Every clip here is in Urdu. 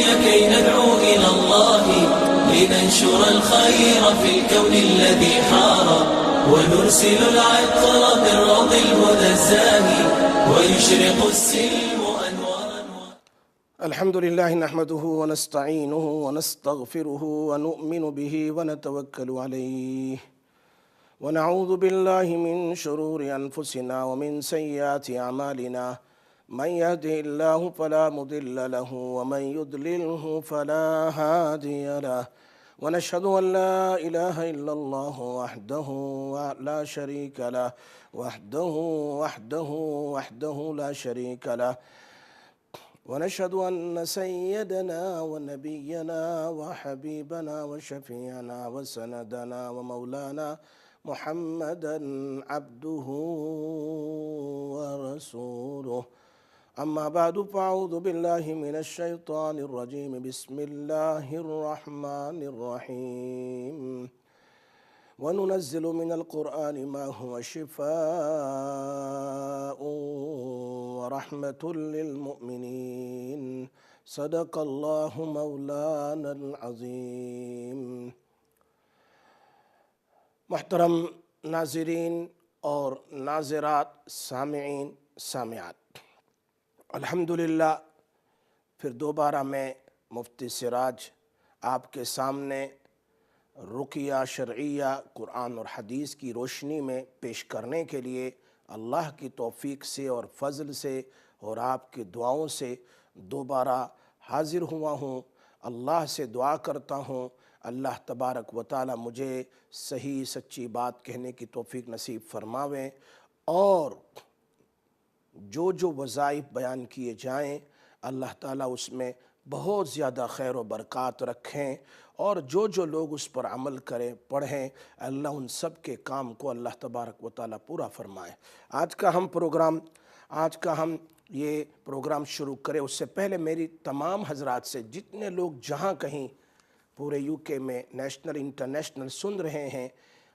الدنيا كي ندعو إلى الله لننشر الخير في الكون الذي حار ونرسل العطر من روض الهدى الزاهي ويشرق السلم أنوارا. الحمد لله نحمده ونستعينه ونستغفره ونؤمن به ونتوكل عليه ونعوذ بالله من شرور أنفسنا ومن سيئات أعمالنا من يهده الله فلا مضل له ومن يضلله فلا هادي له ونشهد أن لا إله إلا الله وحده لا شريك له وحده لا شريك له ونشهد أن سيدنا ونبينا وحبيبنا وشفيعنا وسندنا ومولانا محمدا عبده ورسوله. أما بعد فأعوذ بالله من الشيطان الرجيم. بسم الله الرحمن الرحيم. وننزل من القرآن ما هو شفاء ورحمة للمؤمنين. صدق الله مولانا العظيم. محترم ناظرین اور ناظرات، سامعین سامعات، الحمدللہ پھر دوبارہ میں مفتی سراج آپ کے سامنے رقیہ شرعیہ قرآن اور حدیث کی روشنی میں پیش کرنے کے لیے اللہ کی توفیق سے اور فضل سے اور آپ کی دعاؤں سے دوبارہ حاضر ہوا ہوں. اللہ سے دعا کرتا ہوں اللہ تبارک و تعالی مجھے صحیح سچی بات کہنے کی توفیق نصیب فرماویں اور جو وظائف بیان کیے جائیں اللہ تعالیٰ اس میں بہت زیادہ خیر و برکات رکھیں اور جو لوگ اس پر عمل کریں پڑھیں اللہ ان سب کے کام کو اللہ تبارک و تعالیٰ پورا فرمائے. آج کا ہم یہ پروگرام شروع کریں اس سے پہلے میری تمام حضرات سے جتنے لوگ جہاں کہیں پورے یو کے میں نیشنل انٹرنیشنل سن رہے ہیں،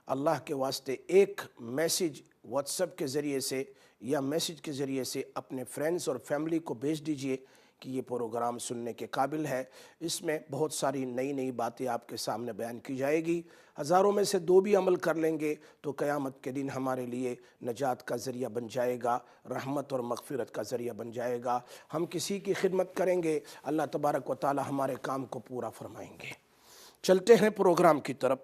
اللہ کے واسطے ایک میسیج واٹس ایپ کے ذریعے سے یا میسیج کے ذریعے سے اپنے فرینڈز اور فیملی کو بھیج دیجئے کہ یہ پروگرام سننے کے قابل ہے. اس میں بہت ساری نئی باتیں آپ کے سامنے بیان کی جائے گی. ہزاروں میں سے 2 بھی عمل کر لیں گے تو قیامت کے دن ہمارے لیے نجات کا ذریعہ بن جائے گا، رحمت اور مغفرت کا ذریعہ بن جائے گا. ہم کسی کی خدمت کریں گے اللہ تبارک و تعالی ہمارے کام کو پورا فرمائیں گے. چلتے ہیں پروگرام کی طرف.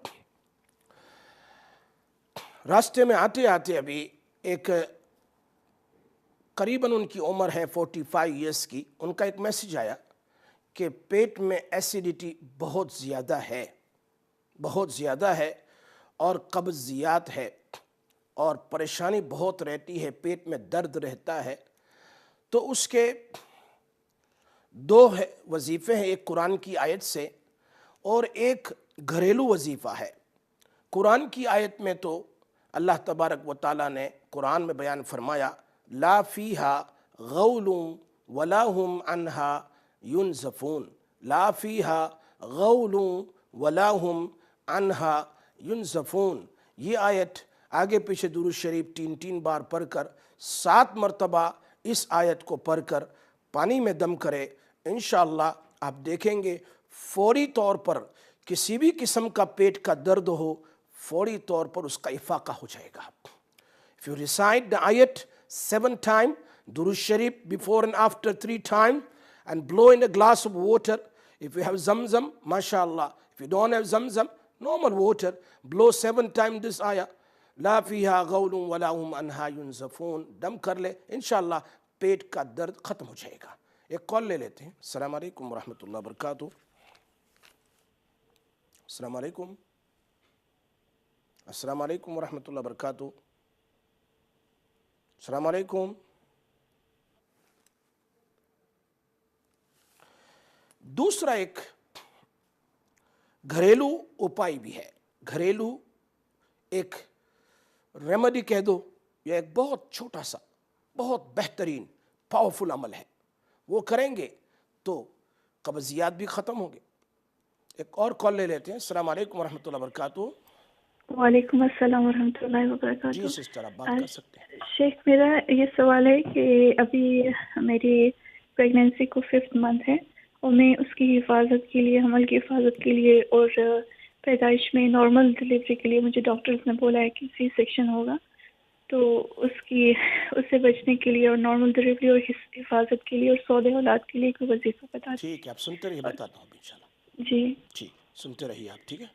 راستے میں آتے ابھی ایک قریباً ان کی عمر ہے 45 ایئرس کی، ان کا ایک میسیج آیا کہ پیٹ میں ایسیڈیٹی بہت زیادہ ہے اور قبضیات ہے اور پریشانی بہت رہتی ہے، پیٹ میں درد رہتا ہے. تو اس کے 2 وظیفے ہیں، ایک قرآن کی آیت سے اور ایک گھریلو وظیفہ ہے. قرآن کی آیت میں تو اللہ تبارک و تعالیٰ نے قرآن میں بیان فرمایا لا فیہا غول ولا ہم عنہا ینزفون. لا فیہا غول ولا ہم عنہا ینزفون. یہ آیت آگے پیچھے درود شریف 3 بار پڑھ کر 7 مرتبہ اس آیت کو پڑھ کر پانی میں دم کرے، انشاءاللہ آپ دیکھیں گے فوری طور پر کسی بھی قسم کا پیٹ کا درد ہو فوری طور پر اس کا افاقہ ہو جائے گا. If you recite the ayat 7 times, Durud Sharif before and after 3 times, and blow in a glass of water. If you have Zamzam, mashallah. If you don't have Zamzam, normal water, blow 7 times this ayah. La fiha ghawlun wala hum anha yunzafun. دم کر لے انشاءاللہ پیٹ کا درد ختم ہو جائے گا. ایک کال لے لیتے ہیں. السلام علیکم ورحمۃ اللہ وبرکاتہ. السلام علیکم. السلام علیکم ورحمۃ اللہ وبرکاتہ. السلام علیکم. دوسرا ایک گھریلو اپائی بھی ہے، گھریلو ایک ریمیڈی کہہ دو یا ایک بہت چھوٹا سا بہت بہترین پاورفل عمل ہے، وہ کریں گے تو قبضیات بھی ختم ہوں گے. ایک اور کال لے لیتے ہیں. السلام علیکم ورحمۃ اللہ وبرکاتہ. وعلیکم السلام ورحمۃ اللہ وبرکاتہ. جی سسٹر آپ بات کر سکتے ہیں. شیخ میرا یہ سوال ہے کہ ابھی میری پریگنینسی کو 5th منتھ ہے اور میں اس کی حفاظت کے لیے، حمل کی حفاظت کے لیے اور پیدائش میں نارمل ڈلیوری کے لیے مجھے ڈاکٹرز نے بولا ہے کہ سی سیکشن ہوگا، تو اس سے بچنے کے لیے اور نارمل ڈلیوری اور حفاظت کے لیے اور سودے اولاد کے لیے کوئی وظیفہ بتا دیں۔ ٹھیک ہے، آپ سنتے رہیے، بتاتا ہوں انشاءاللہ۔ جی ٹھیک، سنتے رہیے آپ، ٹھیک ہے،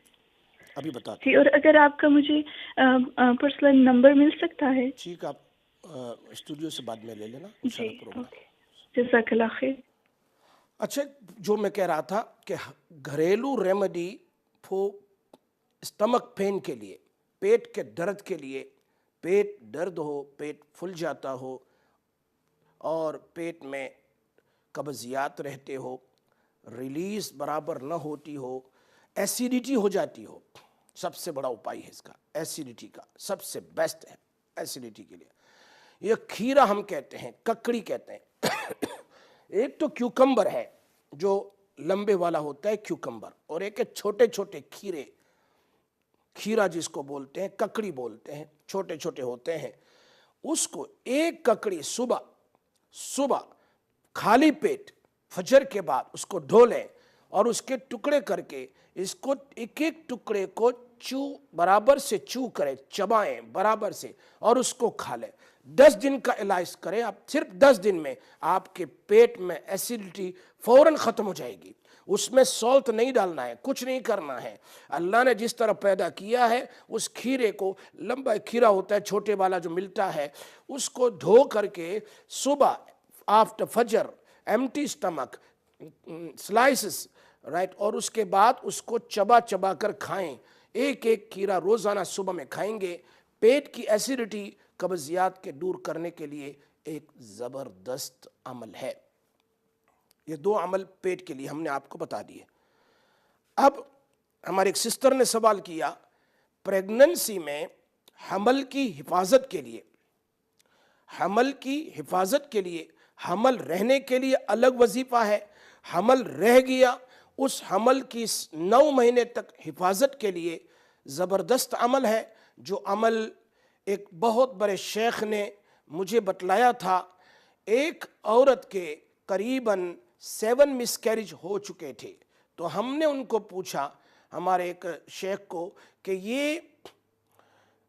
ابھی بتاتا جی، ہوں۔ اور اگر آپ کا مجھے پرسنل نمبر مل سکتا ہے؟ ٹھیک، آپ اسٹوڈیو سے بعد میں لے لینا جی انشاءاللہ پروگرام۔ اوکے، جزاک اللہ خیر۔ اچھا، جو میں کہہ رہا تھا کہ گھریلو ریمیڈی فور اسٹمک پین کے لیے، پیٹ کے درد کے لیے، پیٹ درد ہو، پیٹ پھول جاتا ہو اور پیٹ میں قبضیات رہتے ہو، ریلیز برابر نہ ہوتی ہو، ایسیڈیٹی ہو جاتی ہو، سب سے بڑا اپائی ہے اس کا، ایسیڈیٹی کا سب سے بیسٹ ہے ایسیڈیٹی کے لیے۔ یہ کھیرا ہم کہتے ہیں، ککڑی کہتے ہیں۔ ایک تو کیوکمبر ہے جو لمبے والا ہوتا ہے کیوکمبر، اور ایک ہے چھوٹے چھوٹے کھیرے، کھیرا جس کو بولتے ہیں، ککڑی بولتے ہیں، چھوٹے چھوٹے ہوتے ہیں۔ اس کو ایک ککڑی صبح خالی پیٹ فجر کے بعد اس کو دھو لیں اور اس کے ٹکڑے کر کے اس کو ایک ایک ٹکڑے کو برابر سے چو کریں، چبائیں برابر سے اور اس کو کھا لیں۔ 10 دن کا علاج کریں آپ، صرف 10 دن میں آپ کے پیٹ میں ایسیڈیٹی فوراً ختم ہو جائے گی۔ اس میں سالٹ نہیں ڈالنا ہے، کچھ نہیں کرنا ہے۔ اللہ نے جس طرح پیدا کیا ہے اس کھیرے کو، لمبا کھیرا ہوتا ہے چھوٹے والا جو ملتا ہے، اس کو دھو کر کے صبح آفٹر فجر ایمٹی سٹمک سلائسز رائٹ، اور اس کے بعد اس کو چبا کر کھائیں۔ ایک ایک کھیرا روزانہ صبح میں کھائیں گے، پیٹ کی ایسیڈیٹی قبضیات کے دور کرنے کے لیے ایک زبردست عمل ہے۔ یہ 2 عمل پیٹ کے لیے ہم نے آپ کو بتا دیے۔ اب ہمارے ایک سسٹر نے سوال کیا، پریگننسی میں حمل کی حفاظت کے لیے، حمل کی حفاظت کے لیے، حمل رہنے کے لیے الگ وظیفہ ہے، حمل رہ گیا اس حمل کی 9 مہینے تک حفاظت کے لیے زبردست عمل ہے، جو عمل ایک بہت بڑے شیخ نے مجھے بتلایا تھا۔ ایک عورت کے قریباً 7 مسکیریج ہو چکے تھے، تو ہم نے ان کو پوچھا، ہمارے ایک شیخ کو، کہ یہ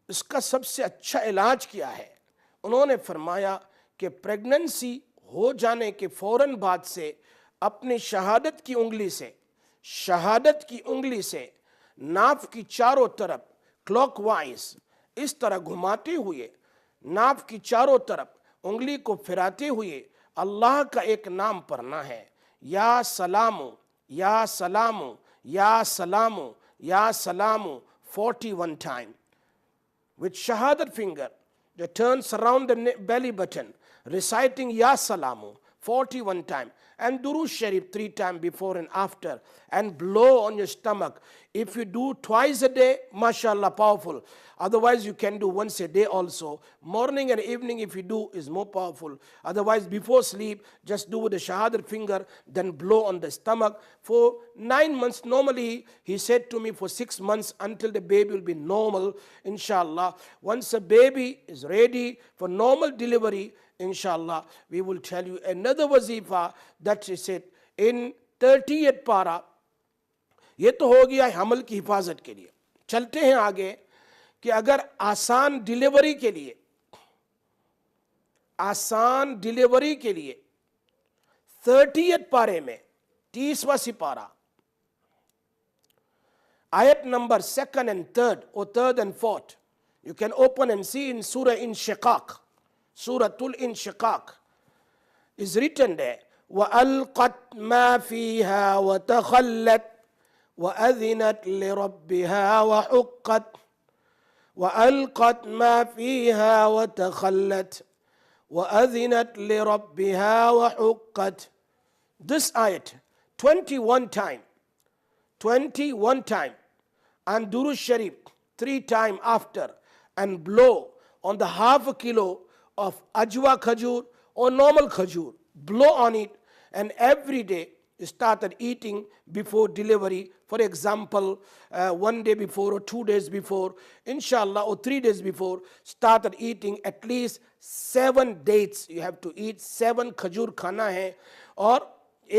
اس کا سب سے اچھا علاج کیا ہے؟ انہوں نے فرمایا کہ پریگننسی ہو جانے کے فوراً بعد سے اپنی شہادت کی انگلی سے ناف کی چاروں طرف کلاک وائز اس طرح گھماتے ہوئے، ناف کی چاروں طرف انگلی کو پھراتے ہوئے اللہ کا ایک نام پڑھنا ہے، یا سلامو یا سلامو یا سلامو یا سلامو 41 times. With shahadat finger that turns around the belly button, reciting Ya Salamu 41 times, and Durood Sharif 3 times before and after, and blow on your stomach. If you do twice a day, mashallah, powerful. Otherwise, you can do once a day also. Morning and evening, if you do, is more powerful. Otherwise, before sleep, just do with the shahadat finger, then blow on the stomach. For 9 months, normally, he said to me, for 6 months, until the baby will be normal, inshallah. Once a baby is ready for normal delivery, inshallah, we will tell you another wazifa that is said in 30th para. یہ تو ہو گیا حمل کی حفاظت کے لیے۔ چلتے ہیں آگے کہ اگر آسان ڈیلیوری کے لیے 30th پارے میں 30واں سپارہ آیت number 2nd and 3rd or 3rd and 4th, you can open and see in Surah Inshiqaq. Suratul Inshiqaq is written there, وَأَلْقَتْ مَا فِيهَا وَتَخَلَّتْ وَأَذِنَتْ لِرَبِّهَا وَحُقَّتْ وَأَلْقَتْ مَا فِيهَا وَتَخَلَّتْ وَأَذِنَتْ لِرَبِّهَا وَحُقَّتْ. This ayat 21 times, and Durood Sharif 3 times after, and blow on the half a kilo of ajwa khajur or normal khajur, blow on it, and every day started eating before delivery. For example, 1 day before or 2 days before, inshallah, or 3 days before, started eating at least 7 dates. You have to eat 7 khajur khana hai, or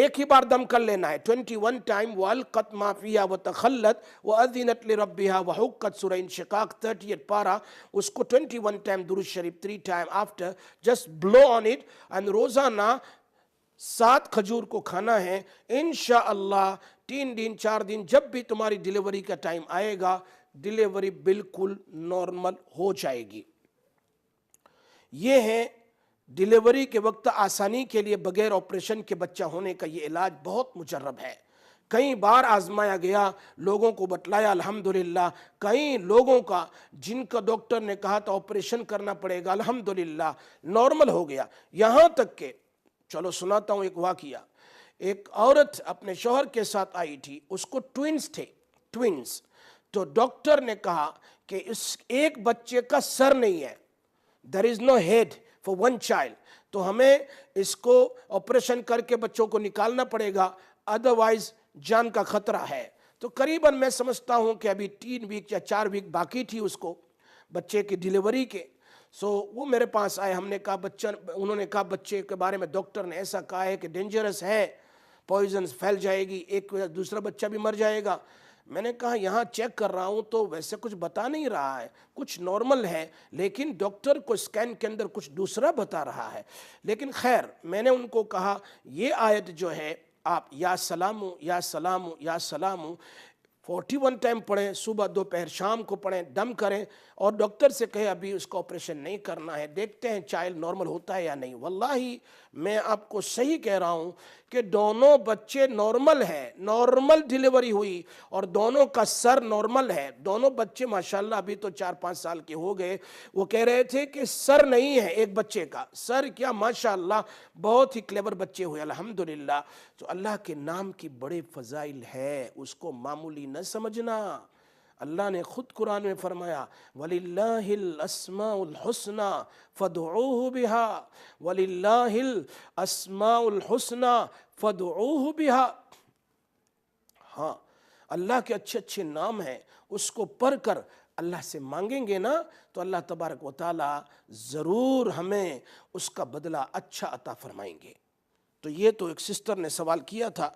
ایک ہی بار دم کر لینا ہے 21 ٹائم. وَأَلْقَتْ مَا فِيهَا وَتَخَلَّتْ وَأَذِنَتْ لِرَبِّهَا وَحُقَّتْ سورہ انشقاق 38 پارا, اس کو 21 ٹائم درود شریف 3 time after just below on it, and روزانہ 7 کھجور کو کھانا ہے. انشاءاللہ 3 دن 4 دن جب بھی تمہاری ڈیلیوری کا ٹائم آئے گا, ڈیلیوری بالکل نارمل ہو جائے گی. یہ ہے ڈیلیوری کے وقت آسانی کے لیے بغیر آپریشن کے بچہ ہونے کا یہ علاج بہت مجرب ہے. کئی بار آزمایا گیا, لوگوں کو بتلایا الحمدللہ. کئی لوگوں کا جن کا ڈاکٹر نے کہا تھا آپریشن کرنا پڑے گا, الحمدللہ نارمل ہو گیا. یہاں تک کہ چلو سناتا ہوں ایک واقعہ. ایک عورت اپنے شوہر کے ساتھ آئی تھی, اس کو ٹوینز تھے, ٹوینز. تو ڈاکٹر نے کہا کہ اس ایک بچے کا سر نہیں ہے, there is no head for one child, تو ہمیں اس کو آپریشن کر کے بچوں کو نکالنا پڑے گا, ادروائز جان کا خطرہ ہے. تو قریباً میں سمجھتا ہوں کہ ابھی 3 ویک یا 4 ویک باقی تھی اس کو بچے کی ڈیلیوری کے. وہ میرے پاس آئے, ہم نے کہا انہوں نے کہا بچے کے بارے میں ڈاکٹر نے ایسا کہا ہے کہ ڈینجرس ہے, پوائزن پھیل جائے گی, ایک دوسرا بچہ بھی مر جائے گا. میں نے کہا یہاں چیک کر رہا ہوں تو ویسے کچھ بتا نہیں رہا ہے, کچھ نارمل ہے, لیکن ڈاکٹر کو اسکین کے اندر کچھ دوسرا بتا رہا ہے. لیکن خیر, میں نے ان کو کہا یہ آیت جو ہے آپ یا سلام یا سلام یا سلام 41 ٹائم پڑھیں, صبح دوپہر شام کو پڑھیں, دم کریں, اور ڈاکٹر سے کہے ابھی اس کو آپریشن نہیں کرنا ہے, دیکھتے ہیں چائلڈ نارمل ہوتا ہے یا نہیں. واللہ میں آپ کو صحیح کہہ رہا ہوں کہ دونوں بچے نارمل ہیں, نارمل ڈیلیوری ہوئی, اور دونوں کا سر نارمل ہے. دونوں بچے ماشاءاللہ ابھی تو 4-5 سال کے ہو گئے. وہ کہہ رہے تھے کہ سر نہیں ہے ایک بچے کا, سر کیا ماشاءاللہ بہت ہی کلیور بچے ہوئے الحمدللہ. تو اللہ کے نام کی بڑے فضائل ہے, اس کو معمولی نہ سمجھنا. اللہ نے خود قرآن میں فرمایا وَلِلَّهِ الْأَسْمَاءُ الْحُسْنَى فَادْعُوهُ بِهَا وَلِلَّهِ الْأَسْمَاءُ الْحُسْنَى فَادْعُوهُ بِهَا. ہاں, اللہ کے اچھے اچھے نام ہیں, اس کو پڑھ کر اللہ سے مانگیں گے نا تو اللہ تبارک و تعالی ضرور ہمیں اس کا بدلہ اچھا عطا فرمائیں گے. تو یہ تو ایک سسٹر نے سوال کیا تھا,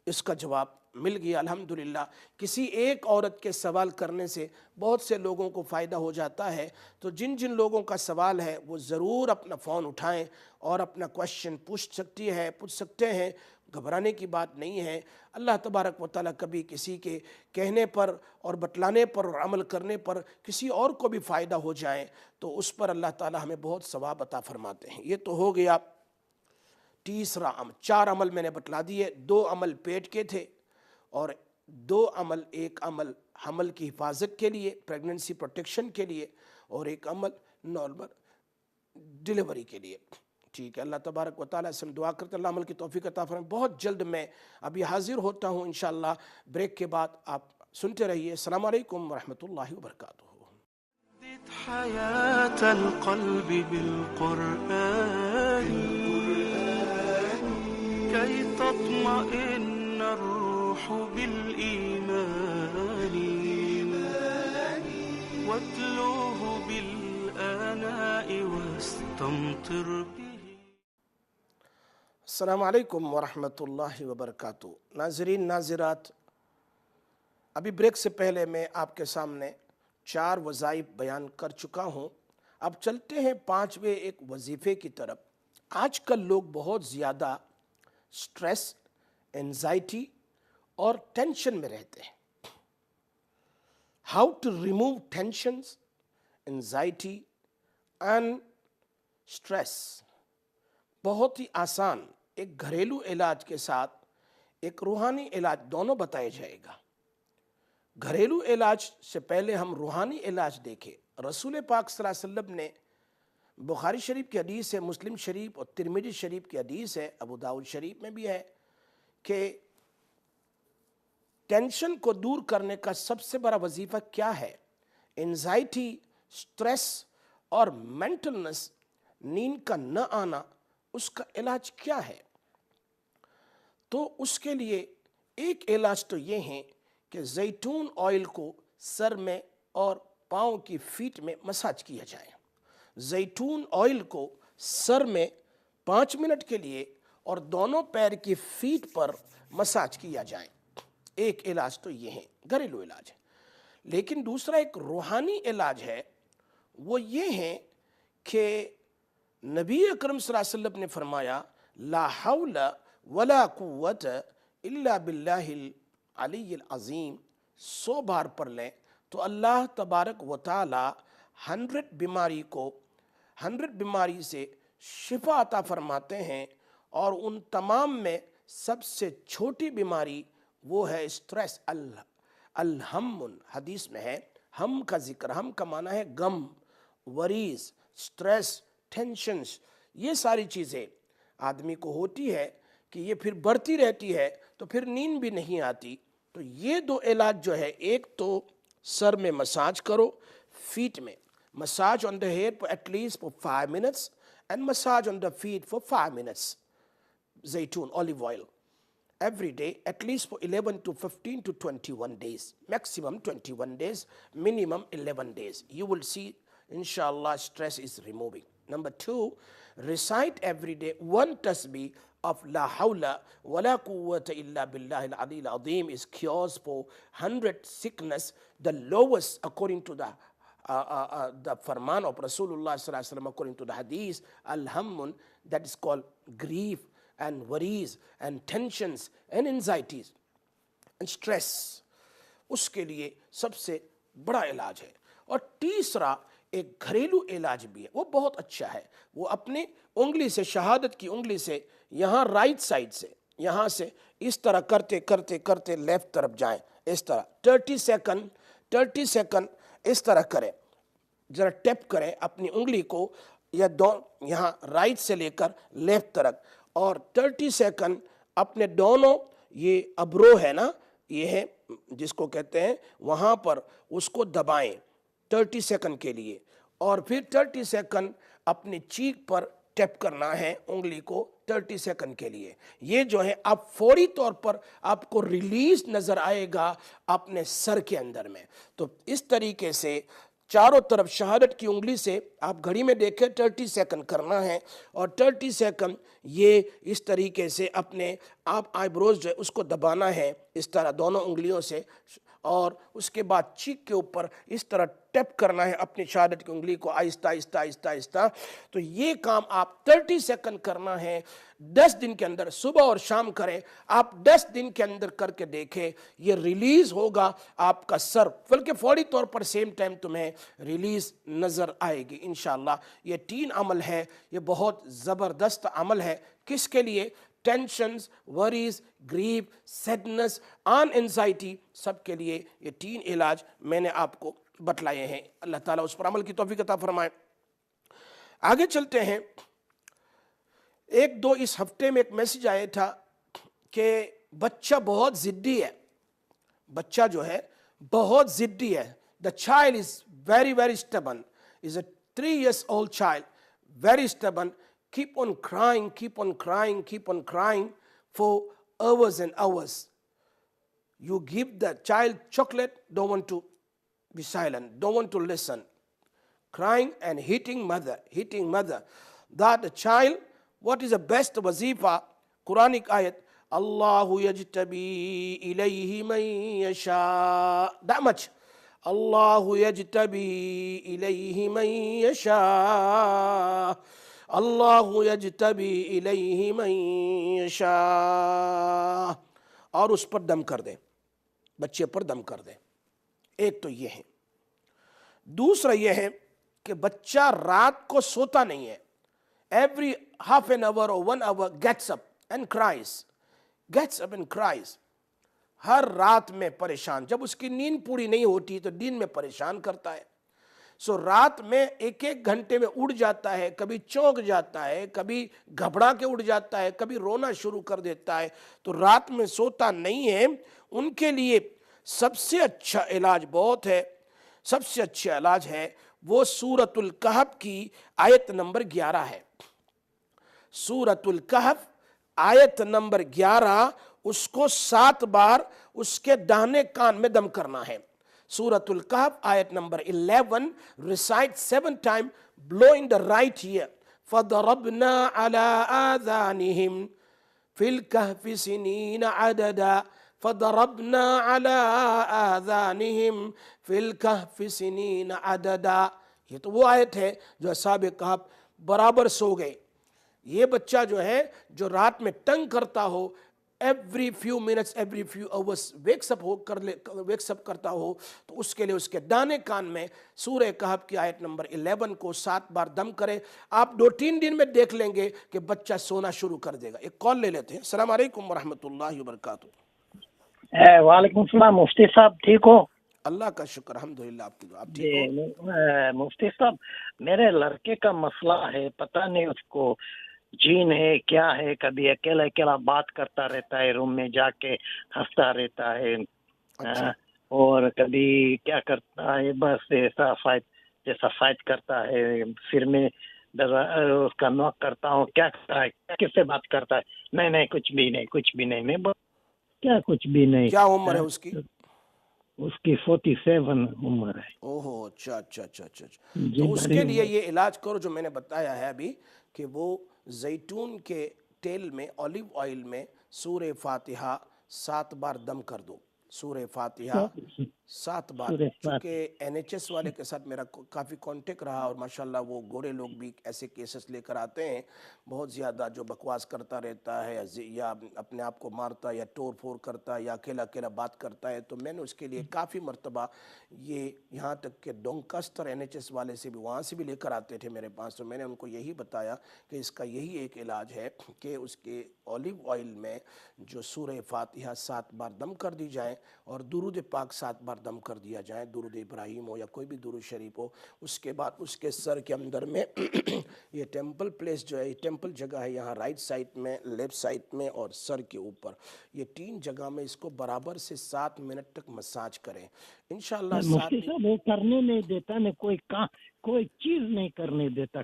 اس کا جواب مل گیا الحمدللہ. کسی ایک عورت کے سوال کرنے سے بہت سے لوگوں کو فائدہ ہو جاتا ہے. تو جن جن لوگوں کا سوال ہے وہ ضرور اپنا فون اٹھائیں اور اپنا کوشچن پوچھ سکتے ہیں, گھبرانے کی بات نہیں ہے. اللہ تبارک و تعالیٰ کبھی کسی کے کہنے پر اور بتلانے پر اور عمل کرنے پر کسی اور کو بھی فائدہ ہو جائے تو اس پر اللہ تعالیٰ ہمیں بہت ثواب عطا فرماتے ہیں. یہ تو ہو گیا تیسرا عمل. 4 عمل میں نے بتلا دیے, 2 عمل پیٹ کے تھے اور 2 عمل, ایک عمل حمل کی حفاظت کے لیے, پریگننسی پروٹیکشن کے لیے, اور ایک عمل نارمل ڈیلیوری کے لیے. ٹھیک ہے, اللہ تبارک و تعالیٰ سے ہم دعا کرتے اللہ عمل کی توفیق عطا فرمائے. بہت جلد میں ابھی حاضر ہوتا ہوں انشاءاللہ, بریک کے بعد آپ سنتے رہیے. السلام علیکم ورحمۃ اللہ وبرکاتہ. حياة القلب بالقرآن كي تطمئن الروح بالإيمان واتلوه بالآناء واستمطر به. السلام علیکم ورحمۃ اللہ وبرکاتہ. ناظرین ناظرات, ابھی بریک سے پہلے میں آپ کے سامنے 4 وظائف بیان کر چکا ہوں. اب چلتے ہیں 5ویں ایک وظیفے کی طرف. آج کل لوگ بہت زیادہ سٹریس, انزائٹی اور ٹینشن میں رہتے ہیں. How to remove tensions, anxiety and stress. بہت ہی آسان ایک گھریلو علاج کے ساتھ ایک روحانی علاج دونوں بتایا جائے گا. گھریلو علاج سے پہلے ہم روحانی علاج دیکھیں. رسول پاک صلی اللہ علیہ وسلم نے, بخاری شریف کی حدیث ہے, مسلم شریف اور ترمذی شریف کی حدیث ہے, ابو داؤد شریف میں بھی ہے, کہ ٹینشن کو دور کرنے کا سب سے بڑا وظیفہ کیا ہے؟ انزائٹی, سٹریس اور مینٹلنس, نیند کا نہ آنا, اس کا علاج کیا ہے؟ تو اس کے لیے ایک علاج تو یہ ہے کہ زیتون آئل کو سر میں اور پاؤں کی فیٹ میں مساج کیا جائے. زیتون آئل کو سر میں 5 منٹ کے لیے اور دونوں پیر کی فیٹ پر مساج کیا جائے. ایک علاج تو یہ ہے، گھریلو علاج ہے. لیکن دوسرا ایک روحانی علاج ہے، وہ یہ ہے کہ نبی اکرم صلی اللہ علیہ وسلم نے فرمایا لا حول ولا قوت الا باللہ العلی العظیم. 100 بار پڑھ لیں تو اللہ تبارک و تعالی 100 بیماری سے شفا عطا فرماتے ہیں. اور ان تمام میں سب سے چھوٹی بیماری وہ ہے اسٹریس. الہم حدیث میں ہے، ہم کا ذکر، ہم کا معنی ہے غم، وریز، اسٹریس، ٹینشنز. یہ ساری چیزیں آدمی کو ہوتی ہے کہ یہ پھر بڑھتی رہتی ہے تو پھر نیند بھی نہیں آتی. تو یہ 2 علاج جو ہے، ایک تو سر میں مساج کرو، فیٹ میں massage on the head at least four 5 minutes and massage on the feet four 5 minutes. زیتون olive oil every day at least for 11 to 15 to 21 days, maximum 21 days, minimum 11 days. You will see inshallah stress is removing. Number 2, recite every day 1 tasbih of la hawla wa la quwwata illa billahi al-ali al-azim is cures for 100 sickness. The lowest according to the farman of Rasulullah sallallahu alaihi wasallam, according to the hadith, al-hammun, that is called grief and worries and tensions and anxieties and stress. اس کے لیے سب سے بڑا علاج ہے. اور تیسرا ایک گھریلو علاج بھی ہے، وہ بہت اچھا ہے. وہ اپنے انگلی سے، شہادت کی انگلی سے، یہاں رائٹ سائڈ سے، یہاں سے اس طرح کرتے کرتے کرتے لیفٹ طرف جائیں. اس طرح 30 سیکنڈ اس طرح کریں. ذرا ٹیپ کریں اپنی انگلی کو، یا یہاں رائٹ سے لے کر لیفٹ طرف، اور 30 سیکنڈ اپنے دونوں، یہ ابرو ہے نا، یہ ہے جس کو کہتے ہیں، وہاں پر اس کو دبائیں 30 سیکنڈ کے لیے. اور پھر 30 سیکنڈ اپنی چیک پر ٹیپ کرنا ہے انگلی کو 30 سیکنڈ کے لیے. یہ جو ہے آپ فوری طور پر آپ کو ریلیز نظر آئے گا اپنے سر کے اندر میں. تو اس طریقے سے چاروں طرف شہادت کی انگلی سے آپ گھڑی میں دیکھیں 30 سیکنڈ کرنا ہے، اور 30 سیکنڈ یہ اس طریقے سے اپنے آپ آئی بروز جو ہے اس کو دبانا ہے اس طرح دونوں انگلیوں سے. اور اس کے بعد چیک کے اوپر اس طرح ٹیپ کرنا ہے اپنی شہادت کی انگلی کو آہستہ آہستہ آہستہ آہستہ. تو یہ کام آپ 30 سیکنڈ کرنا ہے 10 دن کے اندر، صبح اور شام کریں. آپ 10 دن کے اندر کر کے دیکھیں، یہ ریلیز ہوگا آپ کا سر، بلکہ فوری طور پر سیم ٹائم تمہیں ریلیز نظر آئے گی انشاءاللہ. یہ 3 عمل ہے، یہ بہت زبردست عمل ہے. کس کے لیے؟ Tensions, worries, grief, sadness, anxiety, سب کے لیے یہ 3 علاج میں نے آپ کو بتلائے ہیں. اللہ تعالیٰ اس پر عمل کی توفیق عطا فرمائے. آگے چلتے ہیں. 1-2 اس ہفتے میں ایک میسیج آیا تھا کہ بچہ بہت ضدی ہے. بچہ جو ہے بہت ضدی ہے. The child is very very stubborn. Is a 3 years old child, very stubborn. Keep on crying, keep on crying, keep on crying for hours and hours. You give the child chocolate, don't want to be silent, don't want to listen. Crying and hitting mother. That the child, what is the best wazifa? Quranic ayat, Allahu yajtabi ilayhi man yasha. That much. Allahu yajtabi ilayhi man yasha. Allahu yajtabi ilayhi man yasha. اور اس پر دم کر دیں، بچے پر دم کر دیں. ایک تو یہ ہے. دوسرا یہ ہے کہ بچہ رات کو سوتا نہیں ہے. Every half an hour or 1 hour gets up and cries. ہر رات میں پریشان. جب اس کی نیند پوری نہیں ہوتی تو دن میں پریشان کرتا ہے. سو رات میں 1 گھنٹے میں اڑ جاتا ہے، کبھی چونک جاتا ہے، کبھی گھبرا کے اڑ جاتا ہے، کبھی رونا شروع کر دیتا ہے. تو رات میں سوتا نہیں ہے. ان کے لیے سب سے اچھا علاج بہت ہے، سب سے اچھا علاج ہے وہ سورۃ الکہف کی آیت نمبر 11 ہے. سورۃ الکہف آیت نمبر 11، اس کو 7 بار اس کے داہنے کان میں دم کرنا ہے. سورۃ الکہف آیت number 11، recite 7 times, blow in the right ear. فَضَرَبْنَا عَلَىٰ آذَانِهِمْ فی الکہف سنین عددا فضربنا علی آذانہم فی الکہف سنین عددا. یہ تو وہ آیت ہے جو اصحاب کہف برابر سو گئے. یہ بچہ جو ہے جو رات میں تنگ کرتا ہو, every few minutes every few hours wakes up کرتا ہو, تو اس کے لیے اس کے دانے کان میں سورہ کہف کی آیت نمبر 11 کو 7 بار دم کرے. آپ 2-3 دن میں دیکھ لیں گے کہ بچہ سونا شروع کر دے گا. ایک کال لے لیتے ہیں. السلام علیکم ورحمۃ اللہ وبرکاتہ. وعلیکم السلام. مفتی صاحب ٹھیک ہو؟ اللہ کا شکر الحمدللہ. آپ کی دعا. آپ ٹھیک ہو؟ مفتی صاحب میرے لڑکے کا مسئلہ ہے, پتہ نہیں اس کو جین ہے کیا ہے, کبھی اکیلا اکیلا بات کرتا رہتا ہے, روم میں جا کے ہنستا رہتا ہے, اور کبھی کیا کرتا ہے بس ایسا فائٹ کرتا ہے. پھر میں اس کا نوک کرتا ہوں, کیا کرتا ہے, کس سے بات کرتا ہے, نہیں کچھ بھی نہیں. میں کیا کچھ بھی نہیں. کیا عمر ہے اس کی؟ اس کی 47 عمر ہے. اوہو اچھا. تو اس کے لیے یہ علاج کرو جو میں نے بتایا ہے ابھی, کہ وہ زیتون کے تیل میں اولیو آئل میں سورہ فاتحہ 7 بار دم کر دو. سورہ فاتحہ 7 بار. چونکہ NHS والے کے ساتھ میرا کافی کانٹیکٹ رہا, اور ماشاءاللہ وہ گورے لوگ بھی ایسے کیسز لے کر آتے ہیں بہت زیادہ, جو بکواس کرتا رہتا ہے یا اپنے آپ کو مارتا ہے یا ٹور پھور کرتا ہے یا اکیلا بات کرتا ہے. تو میں نے اس کے لیے کافی مرتبہ یہ یہاں تک کہ ڈونکسٹر NHS والے سے بھی, وہاں سے بھی لے کر آتے تھے میرے پاس. تو میں نے ان کو یہی بتایا کہ اس کا یہی ایک علاج ہے کہ اس کے اولیو آئل میں جو سورہ فاتحہ 7 بار دم کر دی جائے, اور درود پاک 7 بار دم کر دیا جائے, درود ابراہیم ہو یا کوئی بھی درود شریف ہو. اس کے بعد اس کے سر کے اندر میں یہ ٹیمپل پلیس جو ہے, یہ ٹیمپل جگہ ہے یہاں رائٹ سائڈ میں, لیفٹ سائڈ میں اور سر کے اوپر, یہ 3 جگہ میں اس کو برابر سے 7 منٹ تک مساج کریں انشاءاللہ. مفتی صاحب وہ کرنے نہیں دیتا, میں کوئی چیز نہیں کرنے دیتا.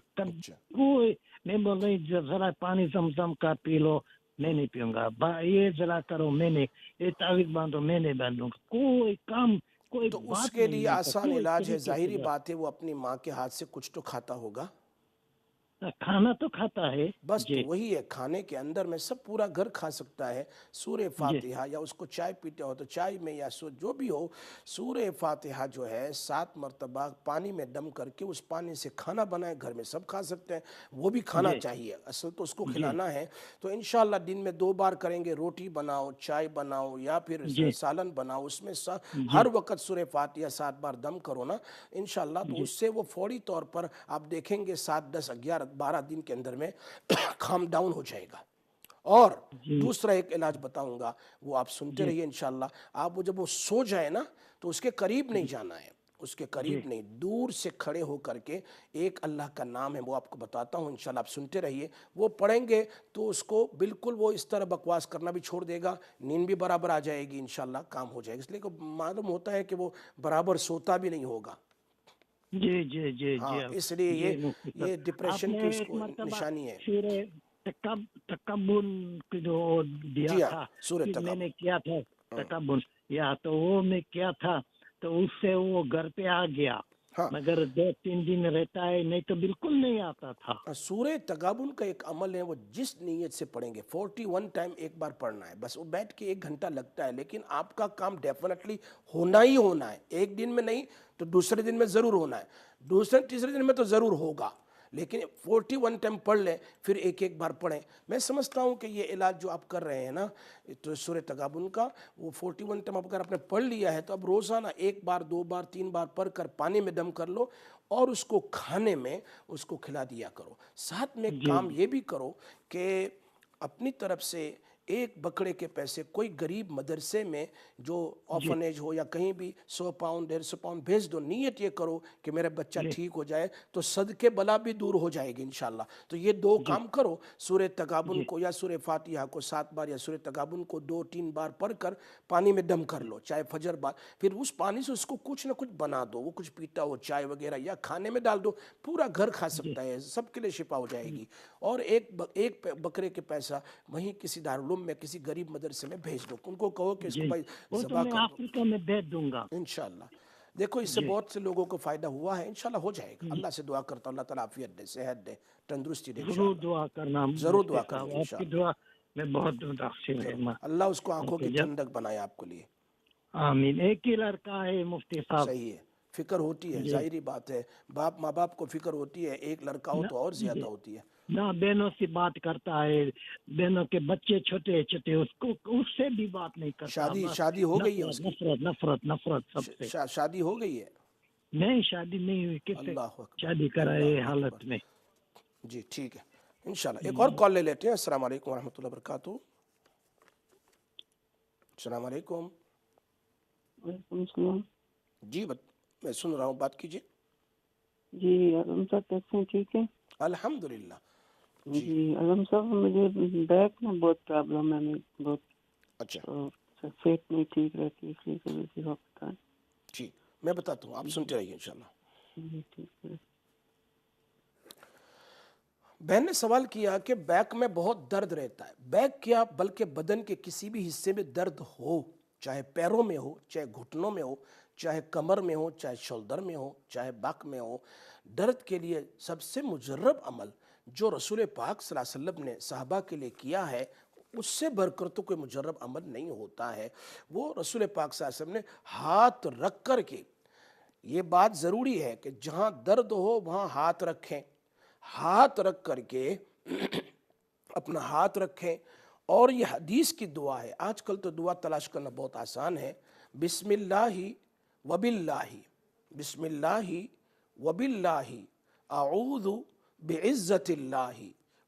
کوئی میں بول رہی ذرا پانی زمزم کا پی لو, میں نہیں پیوں گا. یہ ذرا کرو, میں نہیں. یہ تعویذ باندھو, میں نہیں باندھوں گا. کوئی کام کوئی تو بات اس کے نہیں لیے ہے. آسان علاج ہے. ظاہری بات ہے وہ اپنی ماں کے ہاتھ سے کچھ تو کھاتا ہوگا. کھانا تو کھاتا ہے بس تو وہی ہے, کھانے کے اندر میں سب پورا گھر کھا سکتا ہے. سورہ فاتحہ, یا اس کو چائے پیتے ہو تو چائے میں, یا جو بھی ہو, سورہ فاتحہ جو ہے 7 مرتبہ پانی میں دم کر کے اس پانی سے کھانا بنائے. گھر میں سب کھا سکتے ہیں, وہ بھی کھانا چاہیے. اصل تو اس کو کھلانا ہے. تو انشاءاللہ دن میں 2 بار کریں گے. روٹی بناؤ, چائے بناؤ, یا پھر سالن بناؤ, اس میں ہر وقت سورہ فاتحہ 7 بار دم کرو نا انشاءاللہ. تو اس سے وہ فوری طور پر آپ دیکھیں گے 7, 10, 11, 12 دن کے اندر میں کام ڈاؤن ہو جائے گا. اور دوسرا ایک علاج بتاؤں گا, وہ آپ سنتے رہیے انشاءاللہ. آپ وہ جب وہ سو جائے نا تو اس کے قریب نہیں جانا ہے, اس کے قریب نہیں, دور سے کھڑے ہو کر کے ایک اللہ کا نام ہے وہ آپ کو بتاتا ہوں انشاءاللہ, آپ سنتے رہیے. وہ پڑھیں گے تو اس کو بالکل وہ اس طرح بکواس کرنا بھی چھوڑ دے گا, نیند بھی برابر آ جائے گی انشاءاللہ, کام ہو جائے گا. اس لیے کہ معلوم ہوتا ہے کہ وہ برابر سوتا بھی نہیں ہوگا. جی اس لیے یہ ڈپریشن کی اس کو نشانی ہے. تکبر جو دیا تھا میں نے کیا تھا, تکبر یا تو وہ میں کیا تھا, تو اس سے وہ گھر پہ آ گیا, مگر 2-3 دن رہتا ہے, نہیں تو بالکل نہیں آتا تھا. سورہ تغابن کا ایک عمل ہے, وہ جس نیت سے پڑھیں گے 41 ٹائم ایک بار پڑھنا ہے. بس وہ بیٹھ کے 1 گھنٹہ لگتا ہے, لیکن آپ کا کام ڈیفینیٹلی ہونا ہی ہونا ہے. ایک دن میں نہیں تو دوسرے دن میں ضرور ہونا ہے, دوسرے تیسرے دن میں تو ضرور ہوگا, لیکن 41 ٹائم پڑھ لیں, پھر ایک بار پڑھیں. میں سمجھتا ہوں کہ یہ علاج جو آپ کر رہے ہیں نا تو سورہ تغابن کا, وہ 41 ٹائم اگر آپ نے پڑھ لیا ہے تو اب روزانہ 1 بار 2 بار 3 بار پڑھ کر پانی میں دم کر لو, اور اس کو کھانے میں اس کو کھلا دیا کرو. ساتھ میں کام یہ بھی کرو کہ اپنی طرف سے 1 بکرے کے پیسے کوئی غریب مدرسے میں جو آرفنیج ہو یا کہیں بھی 100 پاؤنڈ 150 پاؤنڈ بھیج دو. نیت یہ کرو کہ میرا بچہ ٹھیک ہو جائے, تو صدقے بلا بھی دور ہو جائے گی انشاءاللہ. تو یہ 2 کام کرو, سورہ تغابن کو یا سورہ فاتحہ کو 7 بار, یا سورہ تغابن کو 2-3 بار پڑھ کر پانی میں دم کر لو, چاہے فجر بعد. پھر اس پانی سے اس کو کچھ نہ کچھ بنا دو, وہ کچھ پیتا ہو, چائے وغیرہ, یا کھانے میں ڈال دو, پورا گھر کھا سکتا ہے, سب کے لیے شفا ہو جائے گی. اور ایک بکرے کے پیسہ وہیں کسی دارالعلوم میں کسی غریب مدرسے میں بھیج دو, ان کو کہو کہ اس کو بھائی ذبح کر دو, میں بھیج دوں گا انشاءاللہ. دیکھو اس سے بہت سے لوگوں کو فائدہ ہوا ہے, انشاءاللہ ہو جائے گا. اللہ سے دعا کرتا ہوں اللہ تعالیٰ عافیت دے, صحت دے, تندرستی دے. ضرور دعا کرنا, ضرور دعا کرنا انشاءاللہ. میں بہت متاثر ہوں. اللہ اس کو آنکھوں کی ٹھنڈک بنائے آپ کے لیے. آمین. ایک ہی لڑکا ہے مفتی صاحب. صحیح ہے, فکر ہوتی ہے, ظاہری بات ہے, ماں باپ کو فکر ہوتی ہے, ایک لڑکا ہو تو اور زیادہ ہوتی ہے. نہ بہنوں سے بات کرتا ہے, بہنوں کے بچے چھوٹے چھوٹے, اس سے بھی بات نہیں کرتا. شادی ہو گئی ہے اس کی؟ نفرت سب سے. شادی ہو گئی ہے؟ نہیں, شادی نہیں ہوئی. کس سے اللہ اکبر, شادی کرائے حالت میں. جی ٹھیک ہے انشاءاللہ. ایک اور کال لے لیتے ہیں. السلام علیکم ورحمۃ اللہ وبرکاتہ. السلام علیکم. وعلیکم السلام. جی میں سن رہا ہوں, بات کیجیے. جی علم صاحب کیسے ہیں؟ ٹھیک ہے الحمدللہ. جی علم صاحب مجھے بیک میں بہت پرابلم ہے. میں بہت اچھا صحت نہیں ٹھیک رہتی, اس لیے کبھی ہوتا ہے. جی میں بتاتا ہوں, آپ سنتے رہیے انشاءاللہ. جی ٹھیک ہے. بہن نے سوال کیا کہ بیک میں بہت درد رہتا ہے. بیک کیا بلکہ بدن کے کسی بھی حصے میں درد ہو, چاہے پیروں میں ہو, چاہے گھٹنوں میں ہو, چاہے کمر میں ہو, چاہے شولڈر میں ہو, چاہے بیک میں ہو, درد کے لیے سب سے مجرب عمل جو رسول پاک صلی اللہ علیہ وسلم نے صحابہ کے لیے کیا ہے, اس سے بڑھ کر تو کوئی مجرب عمل نہیں ہوتا ہے. وہ رسول پاک صلی اللہ علیہ وسلم نے ہاتھ رکھ کر کے, یہ بات ضروری ہے کہ جہاں درد ہو وہاں ہاتھ رکھیں, ہاتھ رکھ کر کے اپنا ہاتھ رکھیں. اور یہ حدیث کی دعا ہے. آج کل تو دعا تلاش کرنا بہت آسان ہے. بسم اللہ وباللہ, بسم اللہ وباللہ اعوذ بعزت اللہ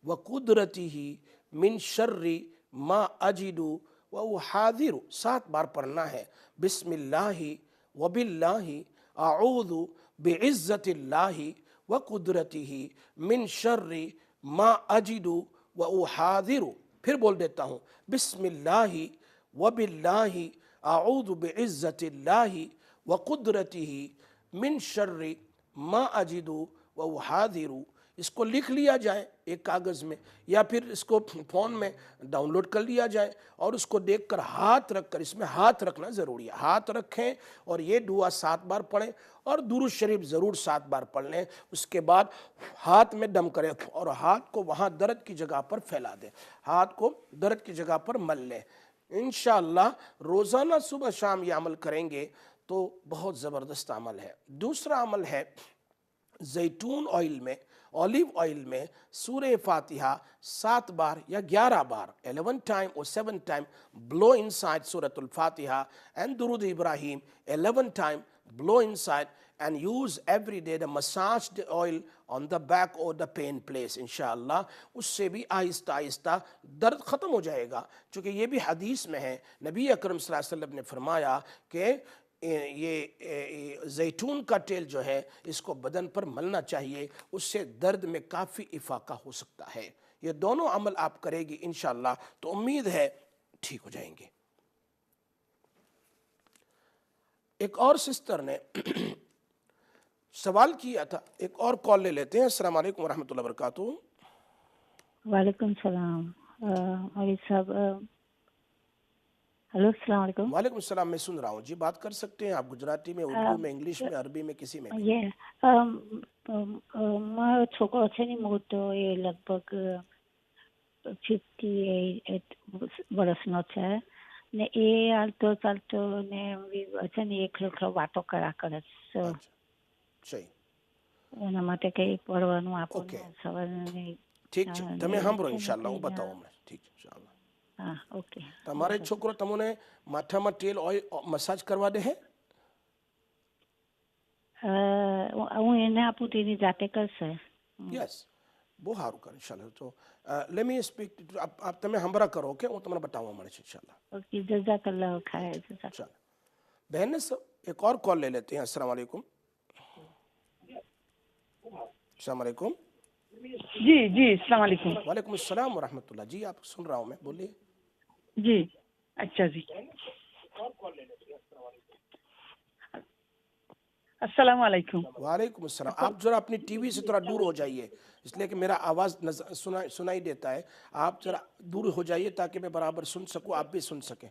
وقدرتہ من شر ما اجد واحاذر. 7 بار پڑھنا ہے. بسم اللہ وباللہ اعوذ بعزت اللہ وقدرتہ من شر ما اجد واحاذر. پھر بول دیتا ہوں, بسم اللہ وباللہ اعوذ بعزت اللہ وقدرتہ من شر ما اجد واحاذر. اس کو لکھ لیا جائے ایک کاغذ میں, یا پھر اس کو فون میں ڈاؤن لوڈ کر لیا جائے, اور اس کو دیکھ کر ہاتھ رکھ کر, اس میں ہاتھ رکھنا ضروری ہے, ہاتھ رکھیں اور یہ دعا 7 بار پڑھیں, اور درود شریف ضرور 7 بار پڑھ لیں. اس کے بعد ہاتھ میں دم کریں اور ہاتھ کو وہاں درد کی جگہ پر پھیلا دیں, ہاتھ کو درد کی جگہ پر مل لیں. انشاءاللہ روزانہ صبح شام یہ عمل کریں گے تو بہت زبردست عمل ہے. دوسرا عمل ہے زیتون آئل میں, اولیو آئل میں سورہ فاتحہ 7 بار یا 11 بار, 11 time or 7 time blow inside سورۃ الفاتحہ, and درود ابراہیم 11 time blow inside, and use every day the massaged oil on the back or the pain place. انشاءاللہ اس سے بھی آہستہ آہستہ درد ختم ہو جائے گا. چونکہ یہ بھی حدیث میں ہے, نبی اکرم صلی اللہ علیہ وسلم نے فرمایا کہ یہ زیتون کا تیل جو ہے اس کو بدن پر ملنا چاہیے, اس سے درد میں کافی افاقہ ہو سکتا ہے. یہ دونوں عمل آپ کرے گی انشاءاللہ تو امید ہے ٹھیک ہو جائیں گے. ایک اور سسٹر نے سوال کیا تھا, ایک اور کال لے لیتے ہیں. السلام علیکم ورحمۃ اللہ وبرکاتہ. وعلیکم السلام. علی صاحب ہلو السلام علیکم. وعلیکم السلام, میں سن رہا ہوں جی, بات کر سکتے ہیں آپ گجراتی میں, اردو میں, انگلش میں, عربی میں, کسی میں بھی. મારો છોકરો છે ને મોટો, એ લગભગ 58 વર્ષનો છે ને, એ હાલતો ચાલતો ને છે ને એકલો વાતો કર્યા કરે છે. સહી, એના માટે કઈ પડવાનું ઓકે, આપણને સવારે ઠીક છે, તમે સાંભળો ઇન્શાલ્લાહ, હું બતાવું હમણાં. ઠીક છે ઇન્શાલ્લાહ. હા ઓકે. તમારે છોકરો તમને માથામાં તેલ ઓઇલ મસાજ કરવા દે હે? હું એને આપું તો એની જાતે કરશે. યસ, બહુ સારું કરે ઇન્શાલ્લાહ. તો લેટ મી સ્પીક, આપ તમે સાંભળા કરો, ઓકે, હું તમને બતાવવા મળે છે ઇન્શાલ્લાહ. ઓકે જઝાકલ્લાહ ખૈર. ચાલો બહેન ને ایک اور کال لے لیتے ہیں. السلام علیکم. السلام علیکم. جی جی السلام علیکم. وعلیکم السلام ورحمۃ اللہ. جی آپ سن رہا ہوں میں, بولیے. جی اچھا جی, السلام علیکم. وعلیکم السلام. آپ ذرا اپنی ٹی وی سے تھوڑا دور ہو جائیے, اس لیے کہ میرا آواز سنائی دیتا ہے. آپ ذرا دور ہو جائیے تاکہ میں برابر سن سکوں, آپ بھی سن سکیں.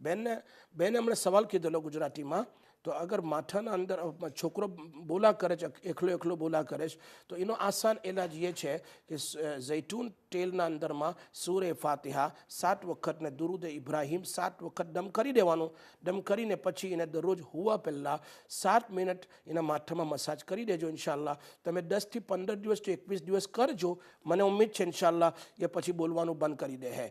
બેને હમણાં સવાલ કીધેલો ગુજરાતીમાં, તો અગર માથાના અંદર છોકરો બોલા કરે છે, એકલો એકલો બોલા કરે છે, તો એનો આસાન ઇલાજ એ છે કે જૈતૂન તેલના અંદરમાં સૂરે ફાતિહા 7 વખત ને દુરૂદ ઇબ્રાહિમ 7 વખત દમ કરી દેવાનું. દમ કરીને પછી એને દરરોજ હુવા પહેલાં 7 મિનિટ એના માથામાં મસાજ કરી દેજો. ઇન્શાલ્લાહ તમે 10 થી 15 દિવસ કે 21 દિવસ કરજો. મને ઉમ્મીદ છે ઇન્શાલ્લાહ એ પછી બોલવાનું બંધ કરી દે હે.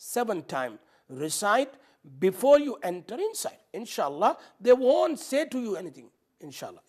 7 times recite before you enter inside. Inshallah they won't say to you anything. Inshallah.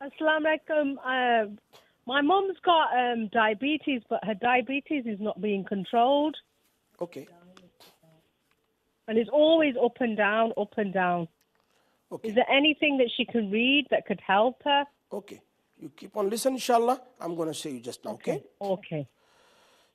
Assalamu alaikum. My mom's got diabetes, but her diabetes is not being controlled. Okay. And it's always up and down, up and down. Okay. Is there anything that she can read that could help her? Okay. You keep on listen inshallah. I'm going to say you just now. Okay. Okay.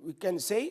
we can say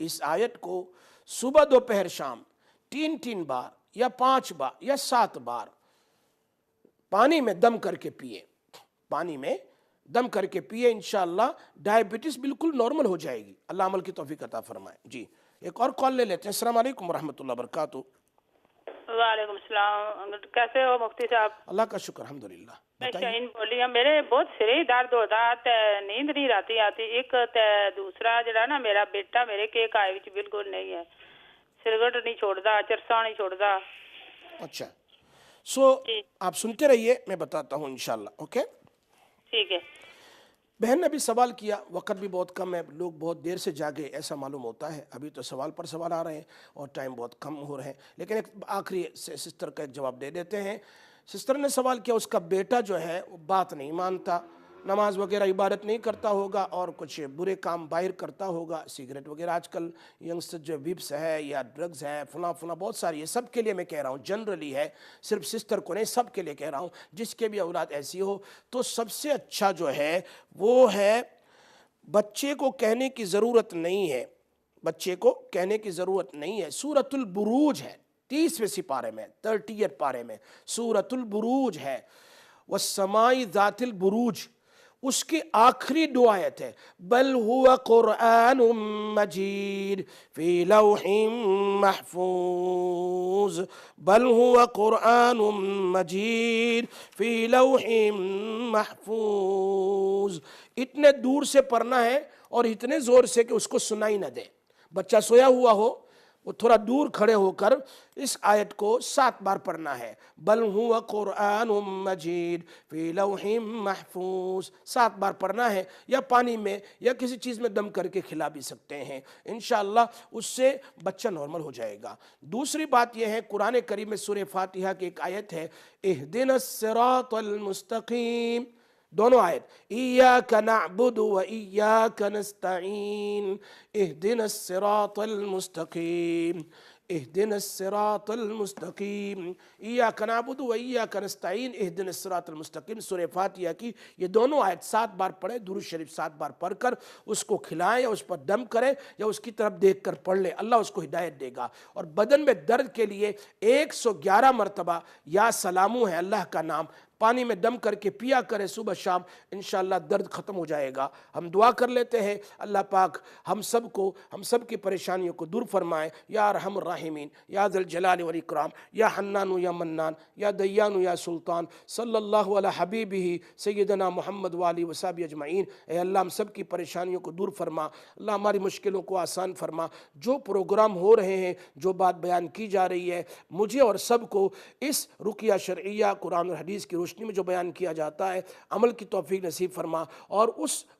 اس آیت کو صبح دوپہر شام 3 بار یا 5 بار یا 7 بار پانی میں دم کر کے پیے، پانی میں دم کر کے پیے، انشاءاللہ ڈائبٹیز بالکل نارمل ہو جائے گی۔ اللہ عمل کی توفیق عطا فرمائے۔ جی ایک اور کال لے لیتے ہیں۔ السلام علیکم ورحمۃ اللہ وبرکاتہ۔ وعلیکم السلام، کیسے ہو مفتی صاحب؟ اللہ کا شکر الحمدللہ۔ میں شاہین بولی ہوں، میرے بہت سر درد ہوتا تے نیند نہیں راتی آتی، ایک تے دوسرا جڑا نا میرا بیٹا میرے کے کائے وچ بالکل نہیں ہے، سگریٹ نہیں چھوڑتا، چرسا نہیں چھوڑتا۔ اچھا آپ سنتے رہیے، میں بتاتا ہوں انشاءاللہ۔ اوکے ٹھیک ہے۔ بہن نے بھی سوال کیا، وقت بھی بہت کم ہے، لوگ بہت دیر سے جاگے ایسا معلوم ہوتا ہے، ابھی تو سوال پر سوال آ رہے ہیں اور ٹائم بہت کم ہو رہے ہیں، لیکن ایک آخری سسٹر کا ایک جواب دے دیتے ہیں۔ سسٹر نے سوال کیا اس کا بیٹا جو ہے وہ بات نہیں مانتا، نماز وغیرہ عبادت نہیں کرتا ہوگا اور کچھ برے کام باہر کرتا ہوگا، سگریٹ وغیرہ آج کل ینگسٹر جو ویپس ہے یا ڈرگز ہے فلاں بہت ساری ہے، سب کے لیے میں کہہ رہا ہوں، جنرلی ہے، صرف سسٹر کو نہیں، سب کے لیے کہہ رہا ہوں، جس کے بھی اولاد ایسی ہو تو سب سے اچھا جو ہے وہ ہے بچے کو کہنے کی ضرورت نہیں ہے، بچے کو کہنے کی ضرورت نہیں ہے۔ سورۃ البروج ہے 30ویں سپارے میں، 30th پارے میں سورۃ البروج ہے، والسماء ذات البروج، اس کی آخری 2 آیت ہے، بل ہوا قرآن مجید فی لوح محفوظ، بل ہوا قرآن مجید فی لوح محفوظ۔ اتنے دور سے پڑھنا ہے اور اتنے زور سے کہ اس کو سنائی نہ دے، بچہ سویا ہوا ہو وہ تھوڑا دور کھڑے ہو کر اس آیت کو 7 بار پڑھنا ہے، بل ہوا قرآن مجید فی لوح محفوظ، 7 بار پڑھنا ہے، یا پانی میں یا کسی چیز میں دم کر کے کھلا بھی سکتے ہیں، انشاءاللہ اس سے بچہ نارمل ہو جائے گا۔ دوسری بات یہ ہے، قرآن کریم میں سورہ فاتحہ کی ایک آیت ہے، اہدنا الصراط المستقیم، دونوں آیت، ایاک نعبد و ایاک نستعین، اہدنا الصراط المستقیم، اہدنا الصراط المستقیم، ایاک نعبد و ایاک نستعین، اہدنا الصراط المستقیم۔ سورہ فاتحہ کی یہ دونوں آیت 7 بار پڑھیں، درود شریف 7 بار پڑھ کر اس کو کھلائیں یا اس پر دم کریں یا اس کی طرف دیکھ کر پڑھ لیں، اللہ اس کو ہدایت دے گا۔ اور بدن میں درد کے لیے 111 مرتبہ یا سلامو ہے اللہ کا نام، پانی میں دم کر کے پیا کرے صبح شام، انشاءاللہ درد ختم ہو جائے گا۔ ہم دعا کر لیتے ہیں، اللہ پاک ہم سب کی پریشانیوں کو دور فرمائے، یا ارحم الراحمین، یا ذی الجلال والاکرام، یا حنان یا منان، یا دیان یا سلطان، صلی اللہ علی حبیبہ سیدنا محمد والی وصحبہ اجمعین۔ اے اللہ ہم سب کی پریشانیوں کو دور فرما، اللہ ہماری مشکلوں کو آسان فرما۔ جو پروگرام ہو رہے ہیں، جو بات بیان کی جا رہی ہے، مجھے اور سب کو اس رقیہ شرعیہ قرآن اور حدیث کی روشنی میں جو بیان کیا جاتا ہے عمل کی توفیق نصیب فرما، اور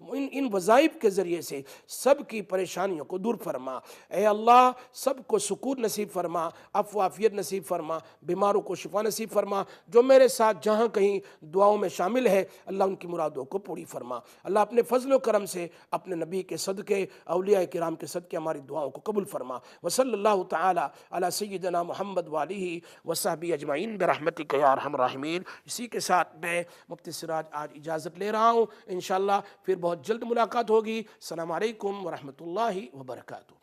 ان وظائف کے ذریعے سے سب کی پریشانیوں کو دور فرما۔ اے اللہ سب کو سکون نصیب فرما، عفو و عافیت نصیب فرما، بیماروں کو شفا نصیب فرما، جو میرے ساتھ جہاں کہیں دعاؤں میں شامل ہے اللہ ان کی مرادوں کو پوری فرما۔ اللہ اپنے فضل و کرم سے اپنے نبی کے صدقے، اولیاء کرام کے صدقے ہماری دعاؤں کو قبول فرما۔ وصلی اللہ تعالی علی سیدنا محمد والہ وصحبہ اجمعین برحمتک یا ارحم الراحمین۔ اسی کے ساتھ میں مفتی سراج آج اجازت لے رہا ہوں، انشاءاللہ پھر بہت جلد ملاقات ہوگی۔ السلام علیکم ورحمۃ اللہ وبرکاتہ۔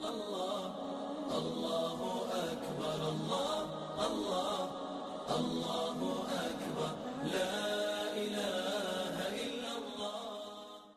اللہ اکبر، اللہ اکبر، لا